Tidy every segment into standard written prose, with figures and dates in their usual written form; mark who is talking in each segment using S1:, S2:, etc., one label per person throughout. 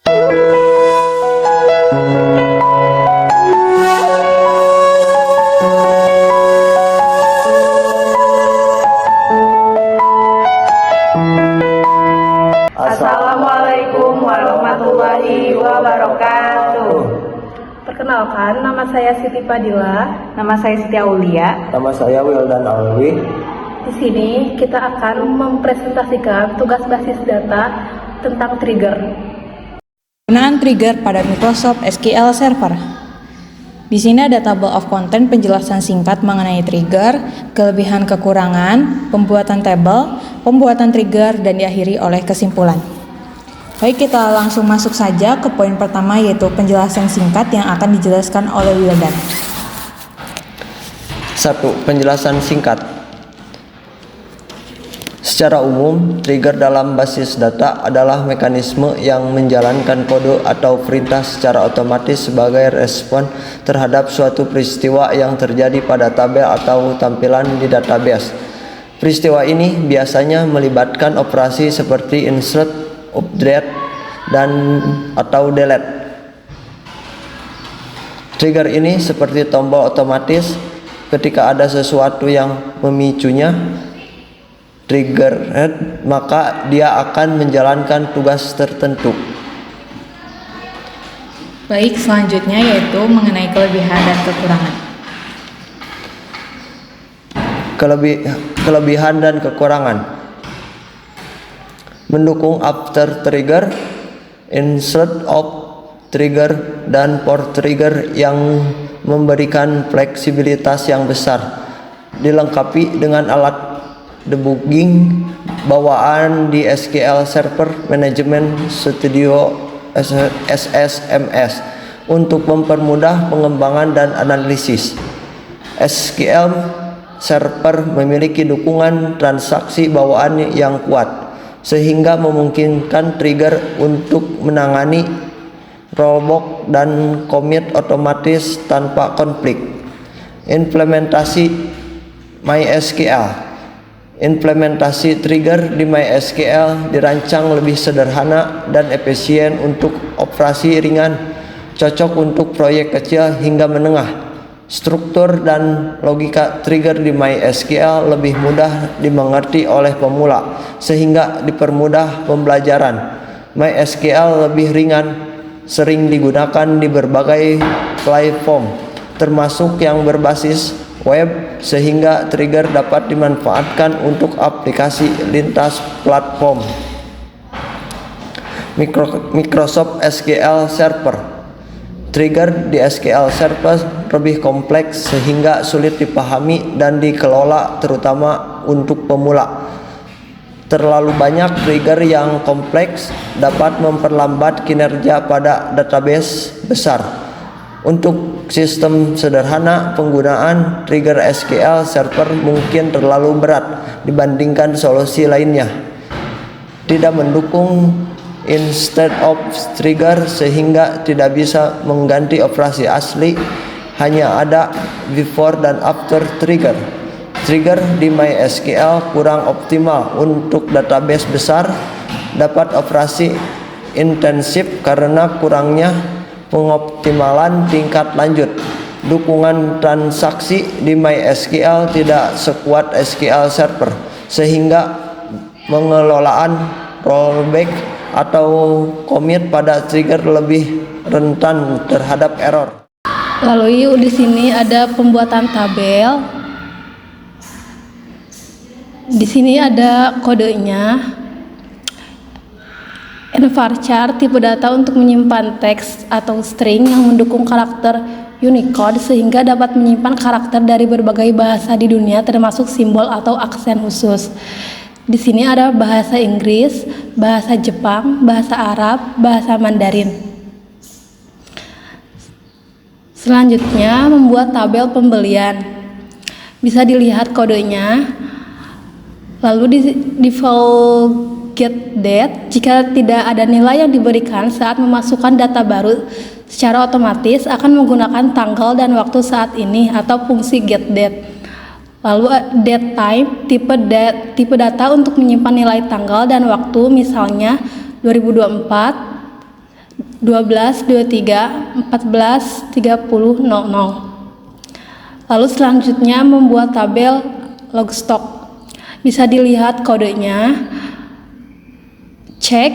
S1: Assalamualaikum warahmatullahi wabarakatuh.
S2: Perkenalkan, nama saya Siti Padilla.
S1: Nama saya Siti Aulia.
S3: Nama saya Wildan Alwi.
S2: Di sini kita akan mempresentasikan tugas basis data tentang trigger.
S4: Penggunaan trigger pada Microsoft SQL Server. Di sini ada table of content penjelasan singkat mengenai trigger, kelebihan kekurangan, pembuatan tabel, pembuatan trigger, dan diakhiri oleh kesimpulan. Baik, kita langsung masuk saja ke poin pertama, yaitu penjelasan singkat yang akan dijelaskan oleh Wildan.
S3: 1. Penjelasan singkat. Secara umum, trigger dalam basis data adalah mekanisme yang menjalankan kode atau perintah secara otomatis sebagai respon terhadap suatu peristiwa yang terjadi pada tabel atau tampilan di database. Peristiwa ini biasanya melibatkan operasi seperti insert, update, dan atau delete. Trigger ini seperti tombol otomatis. Ketika ada sesuatu yang memicunya, triggered, maka dia akan menjalankan tugas tertentu.
S4: Baik, selanjutnya yaitu mengenai kelebihan dan kekurangan.
S3: Kelebihan dan kekurangan. Mendukung after trigger, insert of trigger, dan for trigger yang memberikan fleksibilitas yang besar. Dilengkapi dengan alat debugging bawaan di SQL Server Management Studio SSMS untuk mempermudah pengembangan dan analisis. SQL Server memiliki dukungan transaksi bawaan yang kuat, sehingga memungkinkan trigger untuk menangani rollback dan commit otomatis tanpa konflik. Implementasi MySQL. Implementasi trigger di MySQL dirancang lebih sederhana dan efisien untuk operasi ringan, cocok untuk proyek kecil hingga menengah. Struktur dan logika trigger di MySQL lebih mudah dimengerti oleh pemula, sehingga dipermudah pembelajaran. MySQL lebih ringan, sering digunakan di berbagai platform, termasuk yang berbasis web, sehingga trigger dapat dimanfaatkan untuk aplikasi lintas platform. Microsoft SQL Server. Trigger di SQL Server lebih kompleks sehingga sulit dipahami dan dikelola, terutama untuk pemula. Terlalu banyak trigger yang kompleks dapat memperlambat kinerja pada database besar. Untuk sistem sederhana, penggunaan trigger SQL Server mungkin terlalu berat dibandingkan solusi lainnya. Tidak mendukung instead of trigger, sehingga tidak bisa mengganti operasi asli, hanya ada before dan after trigger. Trigger di MySQL kurang optimal untuk database besar, dapat operasi intensif karena kurangnya pengoptimalan tingkat lanjut. Dukungan transaksi di MySQL tidak sekuat SQL Server, sehingga pengelolaan rollback atau commit pada trigger lebih rentan terhadap error.
S2: Lalu di sini ada pembuatan tabel. Di sini ada kodenya. Varchar, tipe data untuk menyimpan teks atau string yang mendukung karakter Unicode, sehingga dapat menyimpan karakter dari berbagai bahasa di dunia, termasuk simbol atau aksen khusus. Di sini ada bahasa Inggris, bahasa Jepang, bahasa Arab, bahasa Mandarin. Selanjutnya, membuat tabel pembelian. Bisa dilihat kodenya. Lalu di default get date, jika tidak ada nilai yang diberikan saat memasukkan data baru, secara otomatis akan menggunakan tanggal dan waktu saat ini atau fungsi get date. Lalu date time, tipe data untuk menyimpan nilai tanggal dan waktu, misalnya 2024 12, 23, 14, 30, 00. Lalu selanjutnya membuat tabel log stock. Bisa dilihat kodenya. Cek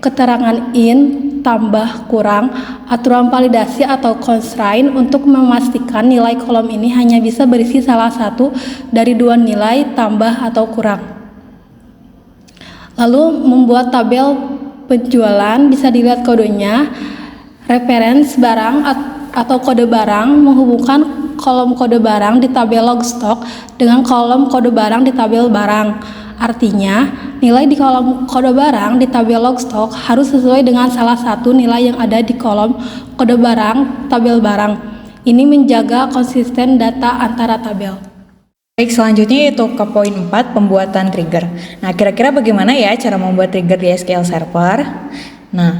S2: keterangan in, tambah, kurang, aturan validasi atau constraint untuk memastikan nilai kolom ini hanya bisa berisi salah satu dari dua nilai tambah atau kurang. Lalu membuat tabel penjualan, bisa dilihat kodenya. Reference barang atau kode barang menghubungkan kolom kode barang di tabel log stock dengan kolom kode barang di tabel barang. Artinya, nilai di kolom kode barang di tabel log stock harus sesuai dengan salah satu nilai yang ada di kolom kode barang tabel barang. Ini menjaga konsisten data antara tabel.
S4: Baik, selanjutnya yaitu ke poin 4, pembuatan trigger. Nah, kira-kira bagaimana ya cara membuat trigger di SQL Server? Nah,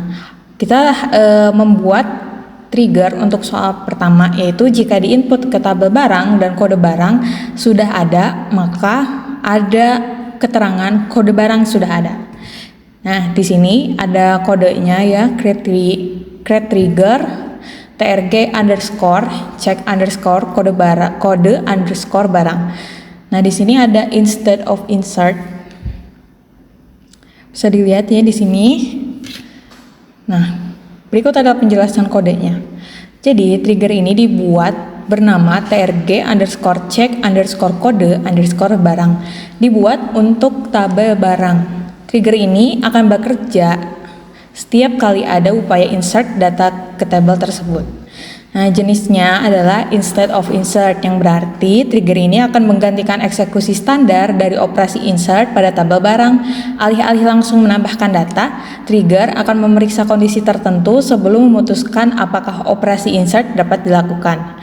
S4: kita membuat trigger untuk soal pertama, yaitu jika di input ke tabel barang dan kode barang sudah ada, maka ada keterangan kode barang sudah ada. Nah, di sini ada kodenya ya, create trigger trg underscore check underscore kode underscore barang. Nah, di sini ada instead of insert. Bisa dilihat ya di sini. Nah, berikut adalah penjelasan kodenya. Jadi, trigger ini dibuat bernama trg underscore check underscore kode underscore barang. Dibuat untuk tabel barang. Trigger ini akan bekerja setiap kali ada upaya insert data ke tabel tersebut. Nah, jenisnya adalah instead of insert, yang berarti trigger ini akan menggantikan eksekusi standar dari operasi insert pada tabel barang. Alih-alih langsung menambahkan data, trigger akan memeriksa kondisi tertentu sebelum memutuskan apakah operasi insert dapat dilakukan.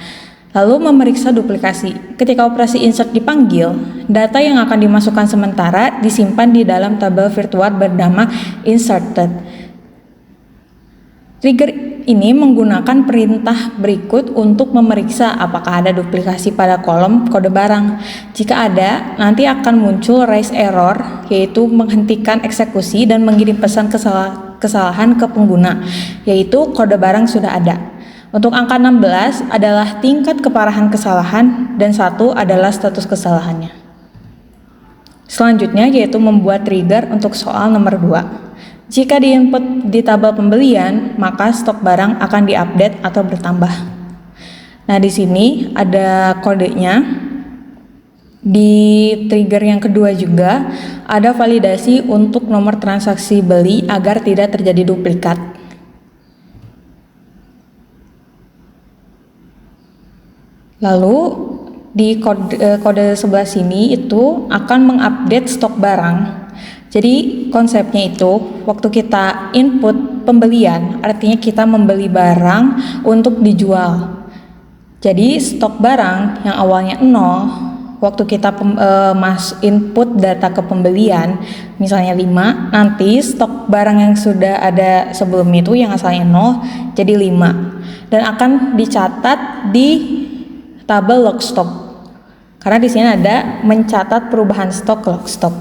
S4: Lalu memeriksa duplikasi. Ketika operasi insert dipanggil, data yang akan dimasukkan sementara disimpan di dalam tabel virtual bernama inserted. Trigger ini menggunakan perintah berikut untuk memeriksa apakah ada duplikasi pada kolom kode barang. Jika ada, nanti akan muncul raise error, yaitu menghentikan eksekusi dan mengirim pesan kesalahan ke pengguna, yaitu kode barang sudah ada. Untuk angka 16 adalah tingkat keparahan kesalahan dan 1 adalah status kesalahannya. Selanjutnya yaitu membuat trigger untuk soal nomor 2. Jika diinput di tabel pembelian, maka stok barang akan diupdate atau bertambah. Nah, di sini ada kodenya. Di trigger yang kedua juga ada validasi untuk nomor transaksi beli agar tidak terjadi duplikat. Lalu di kode sebelah sini itu akan mengupdate stok barang. Jadi konsepnya itu waktu kita input pembelian, artinya kita membeli barang untuk dijual. Jadi stok barang yang awalnya 0, waktu kita input data ke pembelian, misalnya 5, nanti stok barang yang sudah ada sebelum itu yang asalnya 0 jadi 5 dan akan dicatat di tabel log stock. Karena di sini ada mencatat perubahan stok log stock.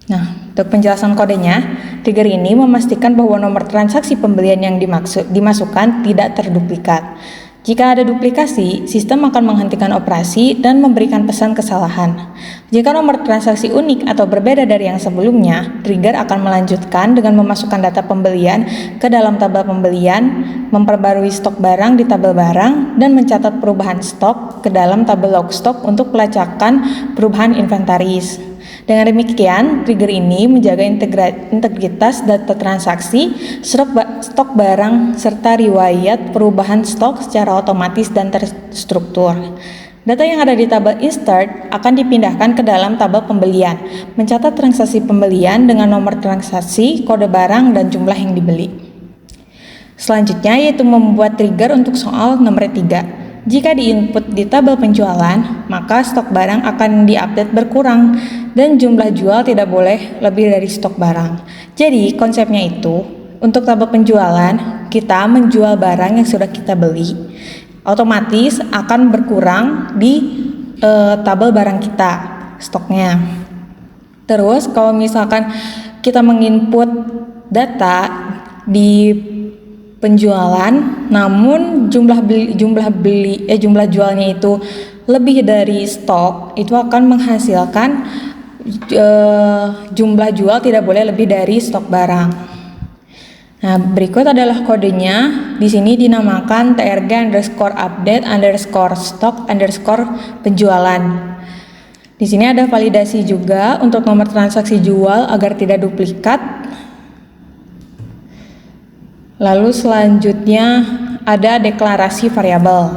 S4: Nah, untuk penjelasan kodenya, trigger ini memastikan bahwa nomor transaksi pembelian yang dimasukkan tidak terduplikat. Jika ada duplikasi, sistem akan menghentikan operasi dan memberikan pesan kesalahan. Jika nomor transaksi unik atau berbeda dari yang sebelumnya, trigger akan melanjutkan dengan memasukkan data pembelian ke dalam tabel pembelian, memperbarui stok barang di tabel barang, dan mencatat perubahan stok ke dalam tabel log stok untuk pelacakan perubahan inventaris. Dengan demikian, trigger ini menjaga integritas data transaksi, stok barang, serta riwayat perubahan stok secara otomatis dan terstruktur. Data yang ada di tabel insert akan dipindahkan ke dalam tabel pembelian, mencatat transaksi pembelian dengan nomor transaksi, kode barang, dan jumlah yang dibeli. Selanjutnya yaitu membuat trigger untuk soal nomor 3. Jika diinput di tabel penjualan, maka stok barang akan diupdate berkurang dan jumlah jual tidak boleh lebih dari stok barang. Jadi konsepnya itu, untuk tabel penjualan, kita menjual barang yang sudah kita beli, otomatis akan berkurang di tabel barang kita, stoknya. Terus kalau misalkan kita menginput data di penjualan, namun jumlah jualnya itu lebih dari stok, itu akan menghasilkan jumlah jual tidak boleh lebih dari stok barang. Nah, berikut adalah kodenya. Di sini dinamakan TRG_update_stock_penjualan. Di sini ada validasi juga untuk nomor transaksi jual agar tidak duplikat. Lalu selanjutnya ada deklarasi variabel.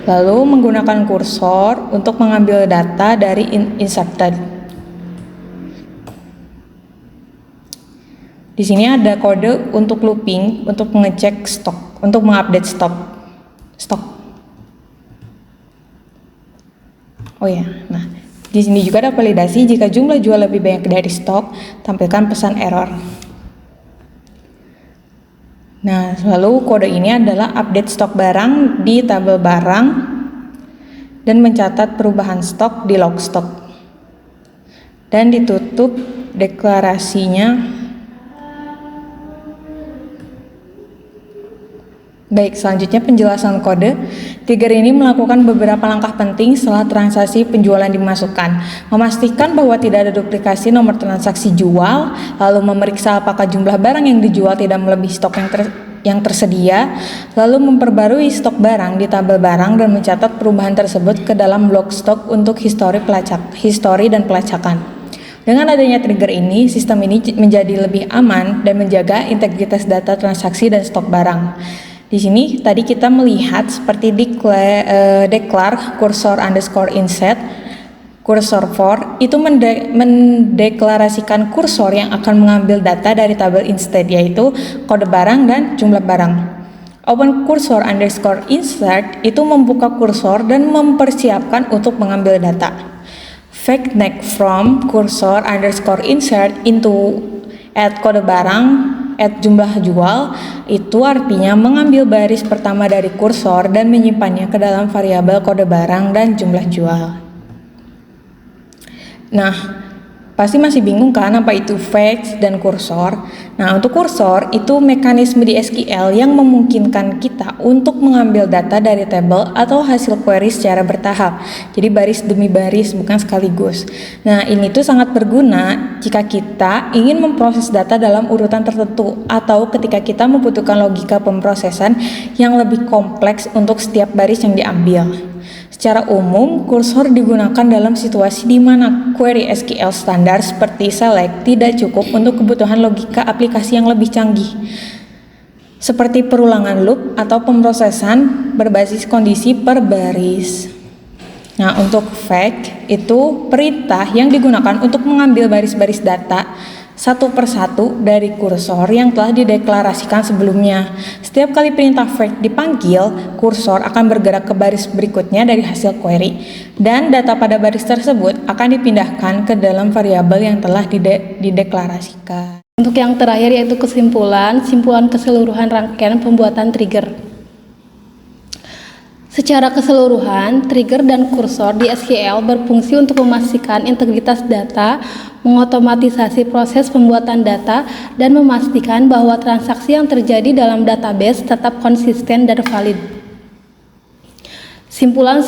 S4: Lalu menggunakan kursor untuk mengambil data dari inserted. Di sini ada kode untuk looping untuk mengecek stok, untuk mengupdate stok. Oh ya, nah di sini juga ada validasi jika jumlah jual lebih banyak dari stok, tampilkan pesan error. Nah, lalu kode ini adalah update stok barang di tabel barang dan mencatat perubahan stok di log stok. Dan ditutup deklarasinya. Baik, selanjutnya penjelasan kode. Trigger ini melakukan beberapa langkah penting setelah transaksi penjualan dimasukkan. Memastikan bahwa tidak ada duplikasi nomor transaksi jual, lalu memeriksa apakah jumlah barang yang dijual tidak melebihi stok yang tersedia, lalu memperbarui stok barang di tabel barang dan mencatat perubahan tersebut ke dalam log stok untuk histori dan pelacakan. Dengan adanya trigger ini, sistem ini menjadi lebih aman dan menjaga integritas data transaksi dan stok barang. Di sini tadi kita melihat seperti declare cursor_insert cursor for itu mendeklarasikan kursor yang akan mengambil data dari tabel instead, yaitu kode barang dan jumlah barang. Open cursor_insert itu membuka kursor dan mempersiapkan untuk mengambil data. Fetch next from cursor_insert into add kode barang add jumlah jual, itu artinya mengambil baris pertama dari kursor dan menyimpannya ke dalam variabel kode barang dan jumlah jual. Nah, pasti masih bingung kan apa itu fetch dan kursor? Nah, untuk kursor itu mekanisme di SQL yang memungkinkan kita untuk mengambil data dari tabel atau hasil query secara bertahap. Jadi baris demi baris, bukan sekaligus. Nah, ini tuh sangat berguna jika kita ingin memproses data dalam urutan tertentu atau ketika kita membutuhkan logika pemrosesan yang lebih kompleks untuk setiap baris yang diambil. Secara umum, kursor digunakan dalam situasi di mana query SQL standar seperti select tidak cukup untuk kebutuhan logika aplikasi yang lebih canggih, seperti perulangan loop atau pemrosesan berbasis kondisi per baris. Nah, untuk fetch itu perintah yang digunakan untuk mengambil baris-baris data satu persatu dari kursor yang telah dideklarasikan sebelumnya. Setiap kali perintah fetch dipanggil, kursor akan bergerak ke baris berikutnya dari hasil query, dan data pada baris tersebut akan dipindahkan ke dalam variabel yang telah dideklarasikan.
S2: Untuk yang terakhir yaitu simpulan keseluruhan rangkaian pembuatan trigger. Secara keseluruhan, trigger dan kursor di SQL berfungsi untuk memastikan integritas data, mengotomatisasi proses pembuatan data, dan memastikan bahwa transaksi yang terjadi dalam database tetap konsisten dan valid. Simpulan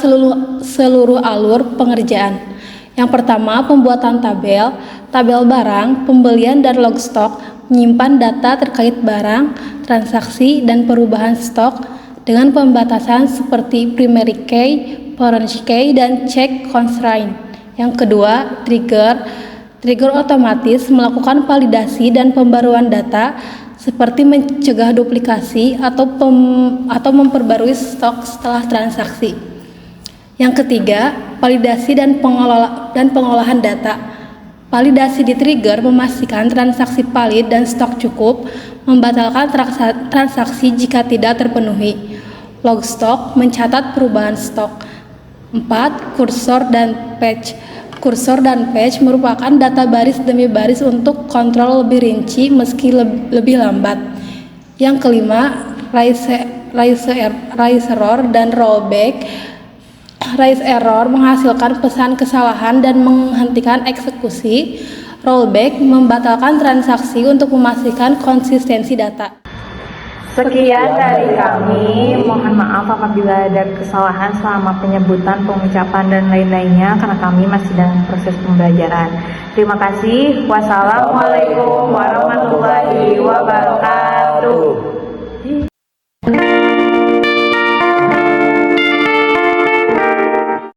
S2: seluruh alur pengerjaan. Yang pertama, pembuatan tabel barang, pembelian dan log stok, menyimpan data terkait barang, transaksi, dan perubahan stok, dengan pembatasan seperti primary key, foreign key, dan check constraint. Yang kedua, trigger otomatis melakukan validasi dan pembaruan data seperti mencegah duplikasi atau memperbarui stok setelah transaksi. Yang ketiga, validasi dan pengolahan data. Validasi di trigger memastikan transaksi valid dan stok cukup, membatalkan transaksi jika tidak terpenuhi. Log stok mencatat perubahan stok. 4. Kursor dan patch. Kursor dan patch merupakan data baris demi baris untuk kontrol lebih rinci meski lebih lambat. Yang kelima, raise error dan rollback. Raise error menghasilkan pesan kesalahan dan menghentikan eksekusi. Rollback membatalkan transaksi untuk memastikan konsistensi data.
S1: Sekian dari kami. Mohon maaf apabila ada kesalahan selama penyebutan, pengucapan, dan lain-lainnya karena kami masih dalam proses pembelajaran. Terima kasih. Wassalamualaikum warahmatullahi wabarakatuh.